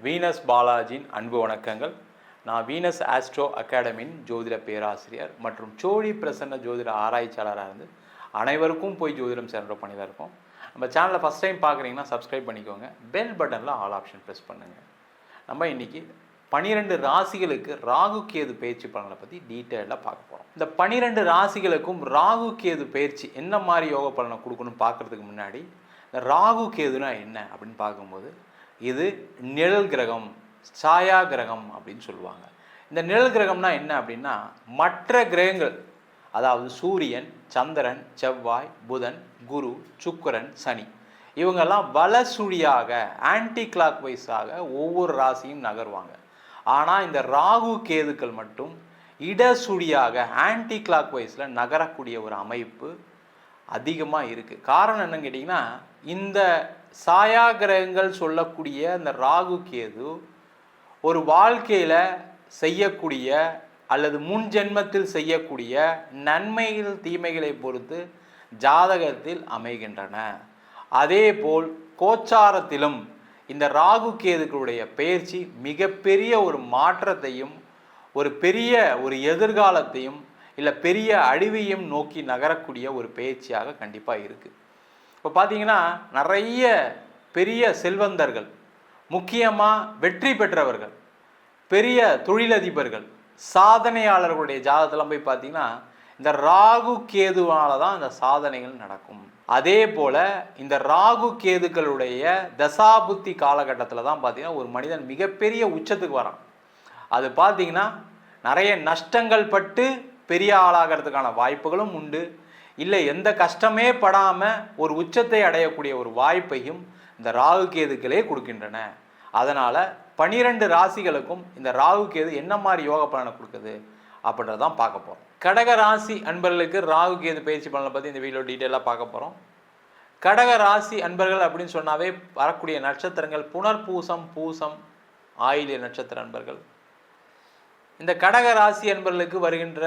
Venus பாலாஜியின் அன்பு வணக்கங்கள். நான் வீனஸ் ஆஸ்ட்ரோ அகாடமியின் ஜோதிட பேராசிரியர் மற்றும் சோழி பிரசன்ன ஜோதிட ஆராய்ச்சியாளராக இருந்து அனைவருக்கும் போய் ஜோதிடம் சேர்ந்த பண்ணி தான் இருக்கோம். நம்ம சேனலில் ஃபஸ்ட் டைம் பார்க்குறீங்கன்னா சப்ஸ்கிரைப் பண்ணிக்கோங்க. பெல் பட்டனில் ஆல் ஆப்ஷன் ப்ரெஸ் பண்ணுங்கள். நம்ம இன்றைக்கி 12 ராசிகளுக்கு ராகு கேது பயிற்சி பலனை பற்றி டீட்டெயிலாக பார்க்க போகிறோம். இந்த 12 ராசிகளுக்கும் ராகு கேது பயிற்சி என்ன மாதிரி யோக பலனை கொடுக்கணும்னு பார்க்குறதுக்கு முன்னாடி இந்த ராகு கேதுனா என்ன அப்படின்னு பார்க்கும்போது இது நிழல் கிரகம், சாயா கிரகம் அப்படின்னு சொல்லுவாங்க. இந்த நிழல் கிரகம்னா என்ன அப்படின்னா மற்ற கிரகங்கள், அதாவது சூரியன், சந்திரன், செவ்வாய், புதன், குரு, சுக்கிரன், சனி, இவங்கெல்லாம் வலசுழியாக ஆன்டி கிளாக் வைஸாக ஒவ்வொரு ராசியும் நகர்வாங்க. ஆனால் இந்த ராகு கேதுக்கள் மட்டும் இடசுழியாக ஆன்டி கிளாக் வைஸில் நகரக்கூடிய ஒரு அமைப்பு அதிகமாக இருக்குது. காரணம் என்னன்னு கேட்டிங்கன்னா, இந்த சாயா கிரகங்கள் சொல்லக்கூடிய இந்த ராகு கேது ஒரு வாழ்க்கையில் செய்யக்கூடிய அல்லது முன் ஜென்மத்தில் செய்யக்கூடிய நன்மைகள் தீமைகளை பொறுத்து ஜாதகத்தில் அமைகின்றன. அதே போல் கோச்சாரத்திலும் இந்த ராகு கேதுக்களுடைய பெயர்ச்சி மிகப்பெரிய ஒரு மாற்றத்தையும் ஒரு பெரிய ஒரு எதிர்காலத்தையும் இல்லை பெரிய அழிவையும் நோக்கி நகரக்கூடிய ஒரு பயிற்சியாக கண்டிப்பாக இருக்குது. இப்போ பார்த்தீங்கன்னா நிறைய பெரிய செல்வந்தர்கள், முக்கியமாக வெற்றி பெற்றவர்கள், பெரிய தொழிலதிபர்கள், சாதனையாளர்களுடைய ஜாதகத்தெல்லாம் போய் பார்த்தீங்கன்னா இந்த ராகு கேதுவால தான் இந்த சாதனைகள் நடக்கும். அதே போல் இந்த ராகு கேதுக்களுடைய தசாபுத்தி காலகட்டத்தில் தான் பார்த்தீங்கன்னா ஒரு மனிதன் மிகப்பெரிய உச்சத்துக்கு வரான். அது பார்த்தீங்கன்னா நிறைய நஷ்டங்கள் பட்டு பெரிய ஆளாகிறதுக்கான வாய்ப்புகளும் உண்டு. இல்லை எந்த கஷ்டமே படாமல் ஒரு உச்சத்தை அடையக்கூடிய ஒரு வாய்ப்பையும் இந்த ராகு கேதுக்களே கொடுக்கின்றன. அதனால் 12 ராசிகளுக்கும் இந்த ராகு கேது என்ன மாதிரி யோக பலனை கொடுக்குது அப்படின்றதான் பார்க்க போகிறோம். கடக ராசி அன்பர்களுக்கு ராகு கேது பயிற்சி பலனை பற்றி இந்த வீடியோ டீட்டெயிலாக பார்க்க போகிறோம். கடக ராசி அன்பர்கள் அப்படின்னு சொன்னாவே வரக்கூடிய நட்சத்திரங்கள் புனர்பூசம், பூசம், ஆயில்ய நட்சத்திர அன்பர்கள். இந்த கடக ராசி அன்பர்களுக்கு வருகின்ற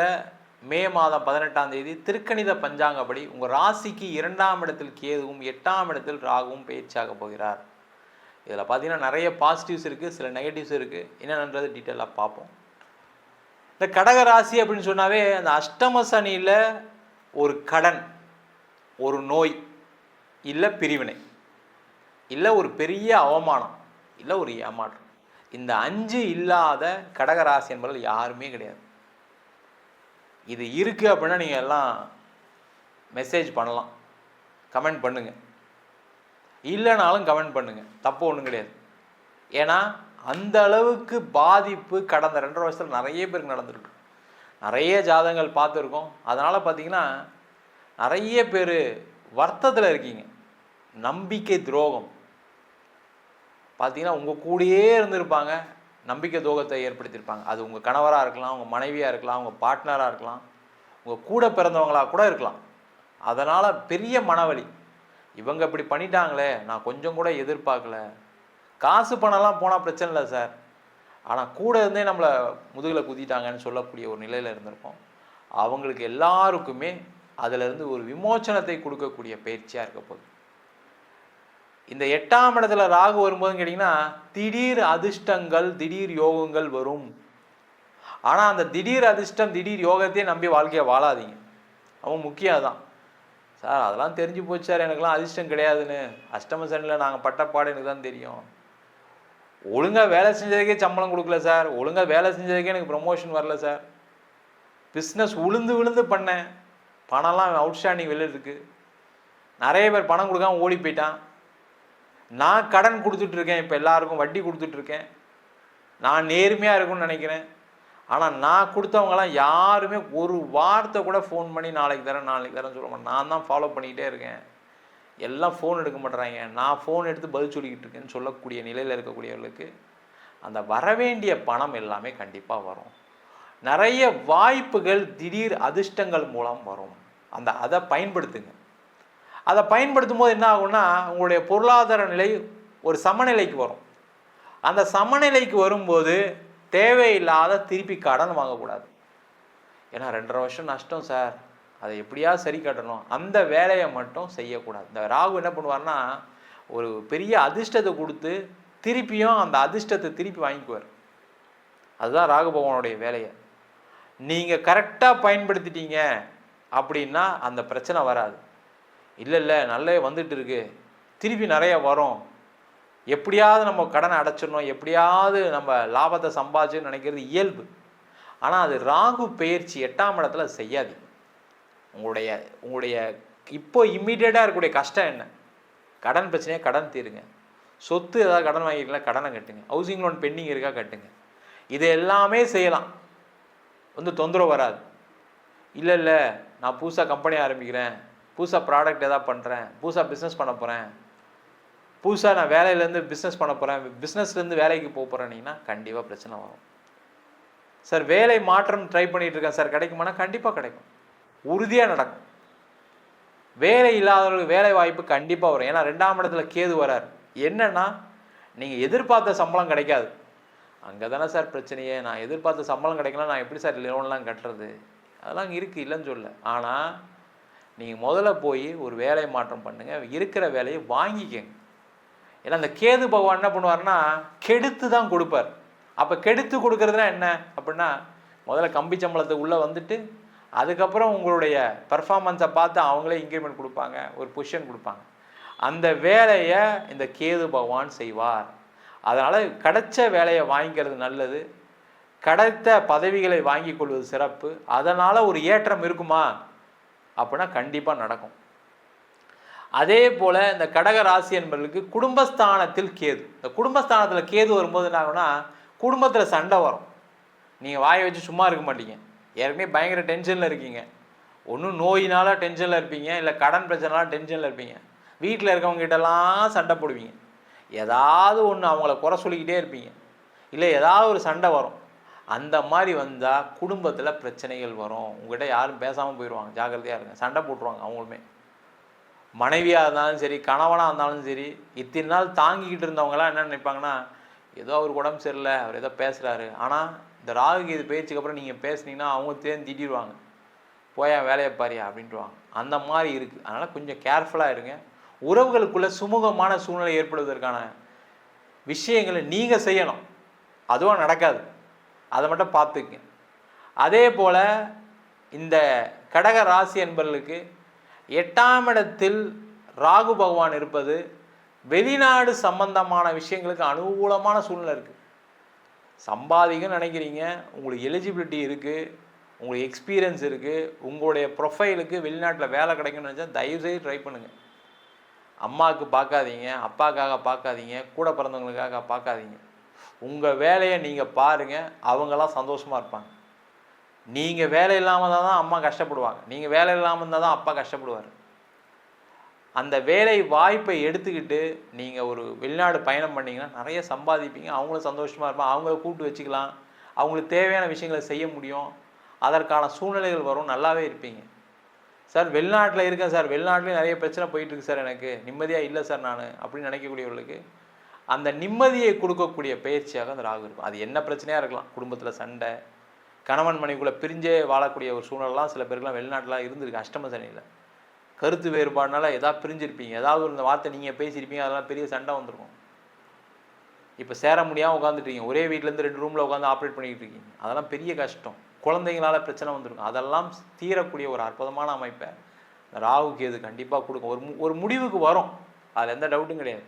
மே மாதம் 18ஆம் தேதி திருக்கணித பஞ்சாங்கப்படி உங்கள் ராசிக்கு 2ஆம் இடத்தில் கேதுவும் 8ஆம் இடத்தில் ராகுவும் பயிற்சியாக போகிறார். இதில் பார்த்தீங்கன்னா நிறைய பாசிட்டிவ்ஸ் இருக்குது, சில நெகட்டிவ்ஸ் இருக்குது. என்னென்னது டீட்டெயிலாக பார்ப்போம். இந்த கடக ராசி அப்படின்னு சொன்னாவே அந்த அஷ்டம சனியில் ஒரு கடன், ஒரு நோய், இல்லை பிரிவினை, இல்லை ஒரு பெரிய அவமானம், இல்லை ஒரு ஏமாற்றம், இந்த 5 இல்லாத கடகராசி என்பவர்கள் யாருமே கிடையாது. இது இருக்குது அப்படின்னா நீங்கள் எல்லாம் மெசேஜ் பண்ணலாம், கமெண்ட் பண்ணுங்கள். இல்லைனாலும் கமெண்ட் பண்ணுங்கள், தப்பு ஒன்றும் கிடையாது. ஏன்னா அந்த அளவுக்கு பாதிப்பு கடந்த 2.5 வருஷத்தில் நிறைய பேருக்கு நடந்துருக்கு. நிறைய ஜாதகங்கள் பார்த்துருக்கோம். அதனால் பார்த்தீங்கன்னா நிறைய பேர் வருத்தத்தில் இருக்கீங்க. நம்பிக்கை துரோகம் பார்த்தீங்கன்னா உங்கள் கூடயே இருந்திருப்பாங்க, நம்பிக்கை துரோகத்தை ஏற்படுத்தியிருப்பாங்க. அது உங்கள் கணவராக இருக்கலாம், உங்கள் மனைவியாக இருக்கலாம், உங்கள் பார்ட்னராக இருக்கலாம், உங்கள் கூட பிறந்தவங்களாக கூட இருக்கலாம். அதனால் பெரிய மனவலி. இவங்க இப்படி பண்ணிட்டாங்களே, நான் கொஞ்சம் கூட எதிர்பார்க்கல. காசு பணம்லாம் போனால் பிரச்சனை இல்லை சார், ஆனால் கூட இருந்தே நம்மளை முதுகில் குத்திட்டாங்கன்னு சொல்லக்கூடிய ஒரு நிலையில் இருந்திருக்கோம். அவங்களுக்கு எல்லாருக்குமே அதிலிருந்து ஒரு விமோச்சனத்தை கொடுக்கக்கூடிய பயிற்சியாக இருக்க போகுது. இந்த 8ஆம் இடத்துல ராகு வரும்போதுன்னு கேட்டிங்கன்னா திடீர் அதிர்ஷ்டங்கள், திடீர் யோகங்கள் வரும். ஆனால் அந்த திடீர் அதிர்ஷ்டம், திடீர் யோகத்தையே நம்பி வாழ்க்கையை வாழாதீங்க. அவன் முக்கியம் தான். சார் அதெல்லாம் தெரிஞ்சு போச்சு சார், எனக்குலாம் அதிர்ஷ்டம் கிடையாதுன்னு. அஷ்டம சனியில் நாங்கள் பட்டப்பாடு எனக்கு தான் தெரியும். ஒழுங்காக வேலை செஞ்சதுக்கே சம்பளம் கொடுக்கல சார், ஒழுங்காக வேலை செஞ்சதுக்கே எனக்கு ப்ரமோஷன் வரல சார், பிஸ்னஸ் விழுந்து பண்ணேன், பணம்லாம் அவுட்ஸ்டாண்டிங் வெளியில் இருக்குது, நிறைய பேர் பணம் கொடுக்காம ஓடி போயிட்டான், நான் கடன் கொடுத்துட்ருக்கேன், இப்போ எல்லாருக்கும் வட்டி கொடுத்துட்ருக்கேன், நான் நேர்மையாக இருக்குன்னு நினைக்கிறேன். ஆனால் நான் கொடுத்தவங்களாம் யாருமே ஒரு வார்த்தை கூட ஃபோன் பண்ணி நாளைக்கு தரேன்னு சொல்ல மாட்டேன். நான் தான் ஃபாலோ பண்ணிக்கிட்டே இருக்கேன், எல்லாம் ஃபோன் எடுக்க மாட்டேறாங்க, நான் ஃபோன் எடுத்து பதில் சொல்லிக்கிட்டு இருக்கேன்னு சொல்லக்கூடிய நிலையில் இருக்கக்கூடியவர்களுக்கு அந்த வரவேண்டிய பணம் எல்லாமே கண்டிப்பாக வரும். நிறைய வாய்ப்புகள் திடீர் அதிர்ஷ்டங்கள் மூலம் வரும். அதை பயன்படுத்துங்க. அதை பயன்படுத்தும் போது என்ன ஆகும்னா உங்களுடைய பொருளாதார நிலை ஒரு சமநிலைக்கு வரும். அந்த சமநிலைக்கு வரும்போது தேவையில்லாத திருப்பி கடன் வாங்கக்கூடாது. ஏன்னா 2.5 வருஷம் நஷ்டம் சார், அதை எப்படியா சரி கட்டணும், அந்த வேலையை மட்டும் செய்யக்கூடாது. இந்த ராகு என்ன பண்ணுவார்னா ஒரு பெரிய அதிர்ஷ்டத்தை கொடுத்து திருப்பியும் அந்த அதிர்ஷ்டத்தை திருப்பி வாங்கிக்குவார். அதுதான் ராகு பகவானுடைய வேலையை. நீங்கள் கரெக்டாக பயன்படுத்திட்டீங்க அப்படின்னா அந்த பிரச்சனை வராது. இல்லை நல்ல வந்துட்டு இருக்கு, திருப்பி நிறைய வரும், எப்படியாவது நம்ம கடனை அடைச்சிடணும், எப்படியாவது நம்ம லாபத்தை சம்பாதிச்சுன்னு நினைக்கிறது இயல்பு. ஆனால் அது ராகு பெயர்ச்சி 8ஆம் இடத்துல செய்யாதீங்க. உங்களுடைய இப்போ இம்மீடியட்டாக இருக்கக்கூடிய கஷ்டம் என்ன? கடன் பிரச்சனையாக கடன் தீருங்க. சொத்து ஏதாவது கடன் வாங்கிக்கலாம், கடனை கட்டுங்க. ஹவுசிங் லோன் பெண்டிங் இருக்கா, கட்டுங்க. இது எல்லாமே செய்யலாம், தொந்தரவு வராது. இல்லை நான் புதுசாக கம்பெனி ஆரம்பிக்கிறேன், புதுசாக ப்ராடக்ட் எதாவது பண்ணுறேன், புதுசாக பிஸ்னஸ் பண்ண போகிறேன், புதுசாக நான் வேலையிலேருந்து பிஸ்னஸ் பண்ண போகிறேன், பிஸ்னஸ்லேருந்து வேலைக்கு போக போகிறேன்னீங்கன்னா கண்டிப்பாக பிரச்சனை வரும். சார் வேலை மாற்றம் ட்ரை பண்ணிகிட்டு இருக்கேன் சார், கிடைக்குமானா கண்டிப்பாக கிடைக்கும், உறுதியாக நடக்கும். வேலை இல்லாதவர்களுக்கு வேலை வாய்ப்பு கண்டிப்பாக வரும். ஏன்னா 2ஆம் இடத்துல கேது வரார். என்னன்னா நீங்கள் எதிர்பார்த்த சம்பளம் கிடைக்காது. அங்கே தானே சார் பிரச்சனையே. நான் எதிர்பார்த்த சம்பளம் கிடைக்கலாம், நான் எப்படி சார் லோன்லாம் கட்டுறது? அதெல்லாம் இருக்குது, இல்லைன்னு சொல்ல. ஆனால் நீங்கள் முதல்ல போய் ஒரு வேலை மாற்றம் பண்ணுங்கள், இருக்கிற வேலையை வாங்கிக்கங்க. ஏன்னா அந்த கேது பகவான் என்ன பண்ணுவார்னா கெடுத்து தான் கொடுப்பார். அப்போ கெடுத்து கொடுக்கறதுனா என்ன அப்படின்னா, முதல்ல கம்பி சம்பளத்தை உள்ளே வந்துட்டு அதுக்கப்புறம் உங்களுடைய பர்ஃபார்மன்ஸை பார்த்து அவங்களே இன்க்ரிமெண்ட் கொடுப்பாங்க, ஒரு பொசிஷன் கொடுப்பாங்க. அந்த வேலையை இந்த கேது பகவான் செய்வார். அதனால் கிடைச்ச வேலையை வாங்கிக்கிறது நல்லது, கிடைத்த பதவிகளை வாங்கி கொள்வது சிறப்பு. அதனால் ஒரு ஏற்றம் இருக்குமா அப்படின்னா கண்டிப்பாக நடக்கும். அதே போல் இந்த கடக ராசி என்பவர்களுக்கு குடும்பஸ்தானத்தில் கேது. இந்த குடும்பஸ்தானத்தில் கேது வரும்போது என்ன ஆகும்னா குடும்பத்தில் சண்டை வரும். நீங்கள் வாயை வச்சு சும்மா இருக்க மாட்டீங்க, ஏற்கனவே பயங்கர டென்ஷனில் இருக்கீங்க. ஒன்றும் நோயினால டென்ஷனில் இருப்பீங்க, இல்லை கடன் பிரச்சனைனால டென்ஷனில் இருப்பீங்க. வீட்டில் இருக்கவங்ககிட்டலாம் சண்டை போடுவீங்க, ஏதாவது ஒன்று அவங்கள குறை சொல்லிக்கிட்டே இருப்பீங்க, இல்லை ஏதாவது ஒரு சண்டை வரும். அந்த மாதிரி வந்தால் குடும்பத்தில் பிரச்சனைகள் வரும். உங்கள்கிட்ட யாரும் பேசாமல் போயிடுவாங்க, ஜாக்கிரதையாக இருங்க. சண்டை போட்டுருவாங்க அவங்களுமே. மனைவியாக இருந்தாலும் சரி, கணவனாக இருந்தாலும் சரி. இத்தனை நாள் தாங்கிக்கிட்டு இருந்தவங்களாம் என்ன நினைப்பாங்கன்னா, ஏதோ அவர் உடம்பு சரியில்லை, அவர் ஏதோ பேசுகிறாரு. ஆனால் இந்த ராகு இது பேச்சுக்கு அப்புறம் நீங்கள் பேசுனீங்கன்னா அவங்க தேர்ந்து திட்டிடுவாங்க, போயா வேலையை பாரியா அப்படின்ட்டுவாங்க. அந்த மாதிரி இருக்குது. அதனால் கொஞ்சம் கேர்ஃபுல்லாக இருங்க. உறவுகளுக்குள்ளே சுமூகமான சூழ்நிலை ஏற்படுவதற்கான விஷயங்களை நீங்கள் செய்யணும், அதுவும் நடக்காது, அதை மட்டும் பார்த்துக்குங்க. அதே போல் இந்த கடக ராசி என்பவர்களுக்கு 8ஆம் இடத்தில் ராகு பகவான் இருப்பது வெளிநாடு சம்பந்தமான விஷயங்களுக்கு அனுகூலமான சூழ்நிலை இருக்குது. சம்பாதிக்கன்னு நினைக்கிறீங்க, உங்களுக்கு எலிஜிபிலிட்டி இருக்குது, உங்களுக்கு எக்ஸ்பீரியன்ஸ் இருக்குது, உங்களுடைய ப்ரொஃபைலுக்கு வெளிநாட்டில் வேலை கிடைக்குன்னு நினச்சா தயவுசெய்து ட்ரை பண்ணுங்கள். அம்மாவுக்கு பார்க்காதீங்க, அப்பாவுக்காக பார்க்காதீங்க, கூட பிறந்தவங்களுக்காக பார்க்காதீங்க. உங்கள் வேலையை நீங்கள் பாருங்கள், அவங்களாம் சந்தோஷமாக இருப்பாங்க. நீங்கள் வேலை இல்லாமல் தான் அம்மா கஷ்டப்படுவாங்க, நீங்கள் வேலை இல்லாமல் இருந்தால் தான் அப்பா கஷ்டப்படுவார். அந்த வேலை வாய்ப்பை எடுத்துக்கிட்டு நீங்கள் ஒரு வெளிநாடு பயணம் பண்ணிங்கன்னா நிறைய சம்பாதிப்பீங்க, அவங்களும் சந்தோஷமாக இருப்பாங்க, அவங்கள கூப்பிட்டு வச்சுக்கலாம், அவங்களுக்கு தேவையான விஷயங்களை செய்ய முடியும், அதற்கான சூழ்நிலைகள் வரும், நல்லாவே இருப்பீங்க. சார் வெளிநாட்டில் இருக்கேன் சார், வெளிநாட்டிலே நிறைய பிரச்சனை போயிட்டுருக்கு சார், எனக்கு நிம்மதியாக இல்லை சார் நான் அப்படின்னு நினைக்கக்கூடியவர்களுக்கு அந்த நிம்மதியை கொடுக்கக்கூடிய பயிற்சியாக அந்த ராகு இருக்கும். அது என்ன பிரச்சனையாக இருக்கலாம், குடும்பத்தில் சண்டை, கணவன் மனைவிக்குள்ளே பிரிஞ்சே வாழக்கூடிய ஒரு சூழ்நிலாம் சில பேருக்குலாம் வெளிநாட்டிலாம் இருந்திருக்கு. அஷ்டம சனியில் கருத்து வேறுபாடுனால ஏதாவது பிரிஞ்சிருப்பீங்க, ஏதாவது ஒரு வார்த்தை நீங்கள் பேசியிருப்பீங்க, அதெல்லாம் பெரிய சண்டை வந்திருக்கும். இப்போ சேர முடியாமல் உட்காந்துட்டீங்க, ஒரே வீட்டிலேருந்து 2 ரூமில் உட்காந்து ஆப்ரேட் பண்ணிக்கிட்டு இருக்கீங்க, அதெல்லாம் பெரிய கஷ்டம். குழந்தைங்களால் பிரச்சனை வந்திருக்கும். அதெல்லாம் தீரக்கூடிய ஒரு அற்புதமான அமைப்பை ராகுக்கு இது கண்டிப்பாக கொடுக்கும். ஒரு முடிவுக்கு வரும், அதில் எந்த டவுட்டும் கிடையாது.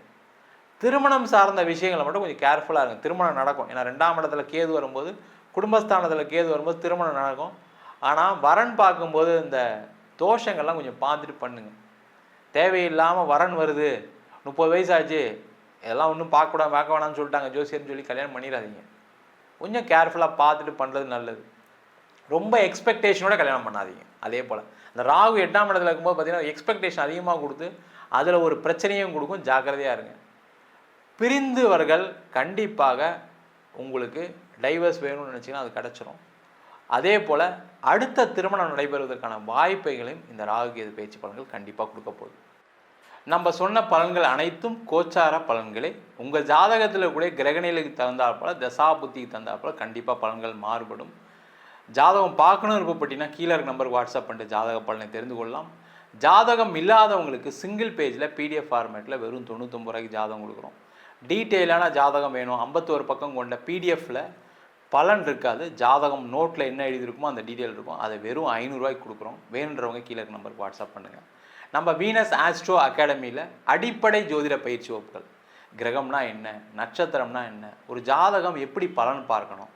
திருமணம் சார்ந்த விஷயங்களை மட்டும் கொஞ்சம் கேர்ஃபுல்லாக இருங்க. திருமணம் நடக்கும், ஏன்னா 2ஆம் இடத்துல கேது வரும்போது, குடும்பஸ்தானத்தில் கேது வரும்போது திருமணம் நடக்கும். ஆனால் வரன் பார்க்கும்போது இந்த தோஷங்கள்லாம் கொஞ்சம் பார்த்துட்டு பண்ணுங்க. தேவையில்லாமல் வரன் வருது, 30 வயசு ஆச்சு, இதெல்லாம் ஒன்றும் பார்க்க வேணாம்னு சொல்லிட்டாங்க ஜோசியர்னு சொல்லி கல்யாணம் பண்ணிடாதீங்க. கொஞ்சம் கேர்ஃபுல்லாக பார்த்துட்டு பண்ணுறது நல்லது. ரொம்ப எக்ஸ்பெக்டேஷனோட கல்யாணம் பண்ணாதீங்க. அதே போல் இந்த ராகு 8ஆம் இடத்துல இருக்கும்போது பார்த்தீங்கன்னா எக்ஸ்பெக்டேஷன் அதிகமாக கொடுத்து அதில் ஒரு பிரச்சனையும் கொடுக்கும், ஜாக்கிரதையாக இருங்க. பிரிந்தவர்கள் கண்டிப்பாக உங்களுக்கு டைவர்ஸ் வேணும்னு நினச்சிங்கன்னா அது கிடச்சிரும். அதே போல் அடுத்த திருமணம் நடைபெறுவதற்கான வாய்ப்புகளையும் இந்த ராகு கேது பேச்சு பலன்கள் கண்டிப்பாக கொடுக்க போகுது. நம்ம சொன்ன பலன்கள் அனைத்தும் கோச்சார பலன்களே. உங்கள் ஜாதகத்தில் கூட கிரகணிகளுக்கு தகுந்தாற்போல, தசா புத்திக்கு தகுந்தாற்போல கண்டிப்பாக பலன்கள் மாறுபடும். ஜாதகம் பார்க்கணும் விருப்பப்பட்டீங்கன்னா கீழே இருக்க நம்பருக்கு வாட்ஸ்அப் பண்ணிட்டு ஜாதக பலனை தெரிந்து கொள்ளலாம். ஜாதகம் இல்லாதவங்களுக்கு சிங்கிள் பேஜில் PDF ஃபார்மேட்டில் வெறும் 99 ரூபாய்க்கு ஜாதகம் கொடுக்குறோம். டீட்டெயிலான ஜாதகம் வேணும், 51 பக்கம் கொண்ட பிடிஎஃப்பில் பலன் இருக்காது, ஜாதகம் நோட்டில் என்ன எழுதியிருக்குமோ அந்த டீட்டெயில் இருக்கும். அதை வெறும் 500 ரூபாய்க்கு கொடுக்குறோம். வேணுன்றவங்க கீழே இருக்க நம்பருக்கு வாட்ஸ்அப் பண்ணுங்கள். நம்ம வீனஸ் ஆஸ்ட்ரோ அகாடமியில் அடிப்படை ஜோதிட பயிற்சி வகுப்புகள், கிரகம்னா என்ன, நட்சத்திரம்னா என்ன, ஒரு ஜாதகம் எப்படி பலன் பார்க்கணும்,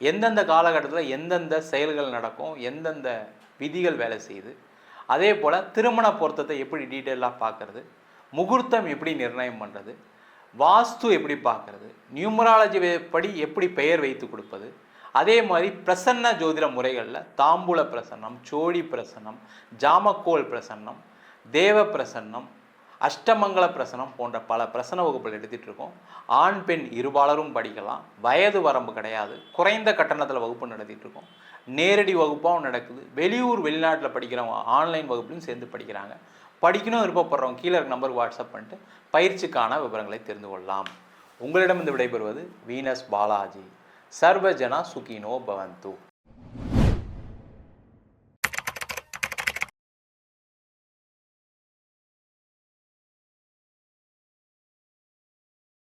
எந்தெந்த காலகட்டத்தில் எந்தெந்த செயல்கள் நடக்கும், எந்தெந்த விதிகள் வேலை செய்யுது, அதே போல் திருமண பொருத்தத்தை எப்படி டீட்டெயிலாக பார்க்குறது, முகூர்த்தம் எப்படி நிர்ணயம் பண்ணுறது, வாஸ்து எப்படி பார்க்குறது, நியூமராலஜி படி எப்படி பெயர் வைத்து கொடுப்பது, அதே மாதிரி பிரசன்ன ஜோதிட முறைகளில் தாம்பூல பிரசன்னம், சோழி பிரசன்னம், ஜாமக்கோல் பிரசன்னம், தேவ பிரசன்னம், அஷ்டமங்கல பிரசனம் போன்ற பல பிரசன வகுப்புகள் எடுத்துகிட்டு இருக்கோம். ஆண் பெண் இருபாலரும் படிக்கலாம், வயது வரம்பு கிடையாது, குறைந்த கட்டணத்தில் வகுப்பு நடத்திட்டு இருக்கோம். நேரடி வகுப்பாகவும் நடக்குது, வெளியூர் வெளிநாட்டில் படிக்கிறவங்க ஆன்லைன் வகுப்புலையும் சேர்ந்து படிக்கிறாங்க. படிக்கணும் விருப்பப்படுறவங்க கீழே இருக்க நம்பருக்கு வாட்ஸ்அப் பண்ணிட்டு பயிற்சிக்கான விவரங்களை தெரிந்து கொள்ளலாம். உங்களிடம் இந்த விடைபெறுவது வீனஸ் பாலாஜி. சர்வஜனா சுகினோ பவந்து.